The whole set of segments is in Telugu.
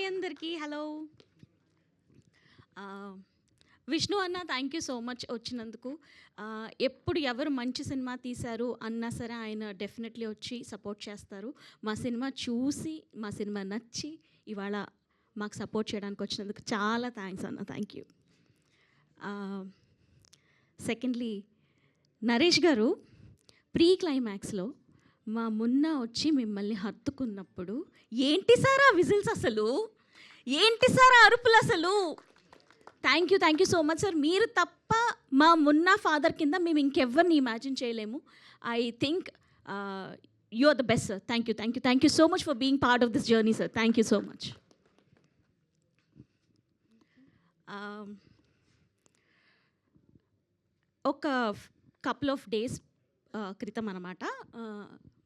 అందరికీ హలో. విష్ణు అన్న థ్యాంక్ యూ సో మచ్ వచ్చినందుకు. ఎప్పుడు ఎవరు మంచి సినిమా తీశారు అన్నా సరే ఆయన డెఫినెట్లీ వచ్చి సపోర్ట్ చేస్తారు. మా సినిమా చూసి మా సినిమా నచ్చి ఇవాళ మాకు సపోర్ట్ చేయడానికి వచ్చినందుకు చాలా థ్యాంక్స్ అన్న, థ్యాంక్ యూ. సెకండ్లీ నరేష్ గారు ప్రీ క్లైమాక్స్లో మా మున్న వచ్చి మిమ్మల్ని హత్తుకున్నప్పుడు ఏంటి సార్ ఆ విజిల్స్, అసలు ఏంటి సార్ ఆ అరుపులు, అసలు thank you so much sir. మీరు తప్ప మా మున్నా ఫాదర్ కింద మేము ఇంకెవ్వరిని ఇమాజిన్ చేయలేము. I think you are the best sir. Thank you so much for being part of this journey sir. Thank you so much. ఒక కపుల్ ఆఫ్ డేస్ క్రితం అనమాట,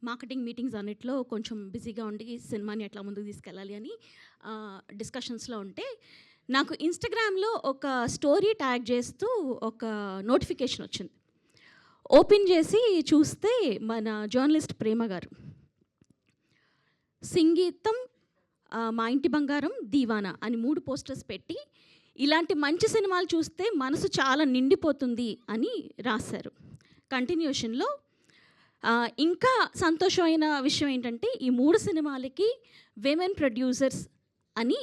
మార్కెటింగ్ మీటింగ్స్ అన్నిట్లో కొంచెం బిజీగా ఉండి సినిమాని ఎట్లా ముందుకు తీసుకెళ్ళాలి అని డిస్కషన్స్లో ఉంటే నాకు ఇన్స్టాగ్రామ్లో ఒక స్టోరీ ట్యాగ్ చేస్తూ ఒక నోటిఫికేషన్ వచ్చింది. ఓపెన్ చేసి చూస్తే మన జర్నలిస్ట్ ప్రేమ గారు సంగీతం, మా ఇంటి బంగారం, దీవానా అని 3 పోస్టర్స్ పెట్టి ఇలాంటి మంచి సినిమాలు చూస్తే మనసు చాలా నిండిపోతుంది అని రాశారు. కంటిన్యూషన్లో ఇంకా సంతోషమైన విషయం ఏంటంటే ఈ 3 సినిమాలకి విమెన్ ప్రొడ్యూసర్స్ అని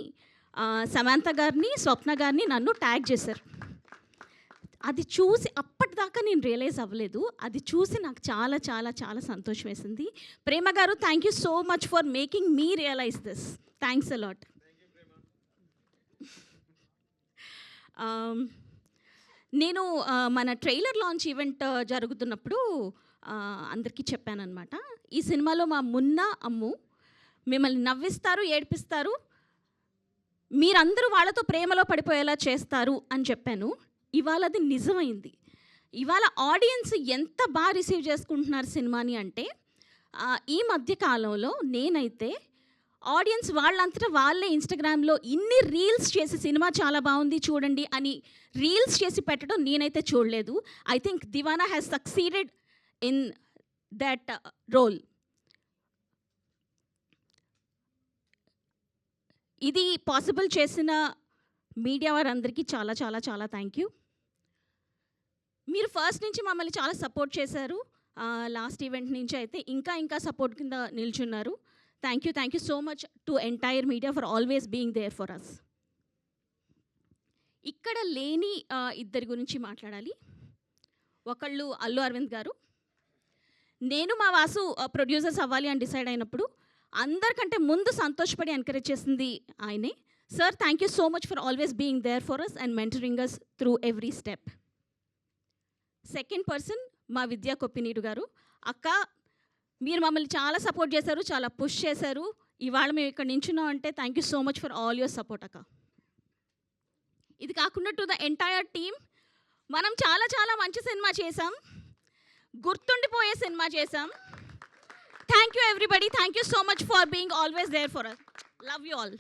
సమంత గారిని, స్వప్న గారిని, నన్ను ట్యాగ్ చేశారు. అది చూసి అప్పటిదాకా నేను రియలైజ్ అవ్వలేదు. అది చూసి నాకు చాలా చాలా చాలా సంతోషం వేసింది. Prema garu thank you so much for making me realize this. Thanks a lot. నేను మన ట్రైలర్ లాంచ్ ఈవెంట్ జరుగుతున్నప్పుడు అందరికీ చెప్పానన్నమాట, ఈ సినిమాలో మా మున్నా అమ్ము మిమ్మల్ని నవ్విస్తారు, ఏడిపిస్తారు, మీరందరూ వాళ్ళతో ప్రేమలో పడిపోయేలా చేస్తారు అని చెప్పాను. ఇవాళ అది నిజమైంది. ఇవాళ ఆడియన్స్ ఎంత బాగా రిసీవ్ చేసుకుంటున్నారు సినిమాని అంటే, ఈ మధ్య కాలంలో నేనైతే ఆడియన్స్ వాళ్ళంతటా వాళ్ళే ఇన్స్టాగ్రామ్లో ఇన్ని రీల్స్ చేసి సినిమా చాలా బాగుంది చూడండి అని రీల్స్ చేసి పెట్టడం నేనైతే చూడలేదు. I think Diwana has succeeded in that role. ఇది పాసిబుల్ చేసిన మీడియా వారందరికీ చాలా చాలా చాలా థ్యాంక్ యూ. మీరు ఫస్ట్ నుంచి మమ్మల్ని చాలా సపోర్ట్ చేశారు. లాస్ట్ ఈవెంట్ నుంచి అయితే ఇంకా సపోర్ట్ కింద నిల్చున్నారు. Thank you so much to entire media for always being there for us. ఇక్కడ లేని ఇద్దరి గురించి మాట్లాడాలి. ఒకళ్ళు అల్లు అరవింద్ గారు. నేను మా వాసు ప్రొడ్యూసర్స్ అవ్వాలి అని డిసైడ్ అయినప్పుడు అందరికంటే ముందు సంతోషపడి ఎంకరేజ్ చేసింది ఆయనే. Sir thank you so much for always being there for us and mentoring us through every step. Second person మా విద్యా కొప్పినీడు గారు. అక్క మీరు మమ్మల్ని చాలా సపోర్ట్ చేశారు, చాలా పుష్ చేశారు. ఇవాళ మేము ఇక్కడ నించున్నాం అంటే thank you so much for all your support అక్క. ఇది కాకుండా టు ద ఎంటైర్ టీమ్, మనం చాలా చాలా మంచి సినిమా చేసాం, గుర్తుండిపోయే సినిమా చేసాం. Thank you everybody. Thank you so much for being always there for us. Love you all.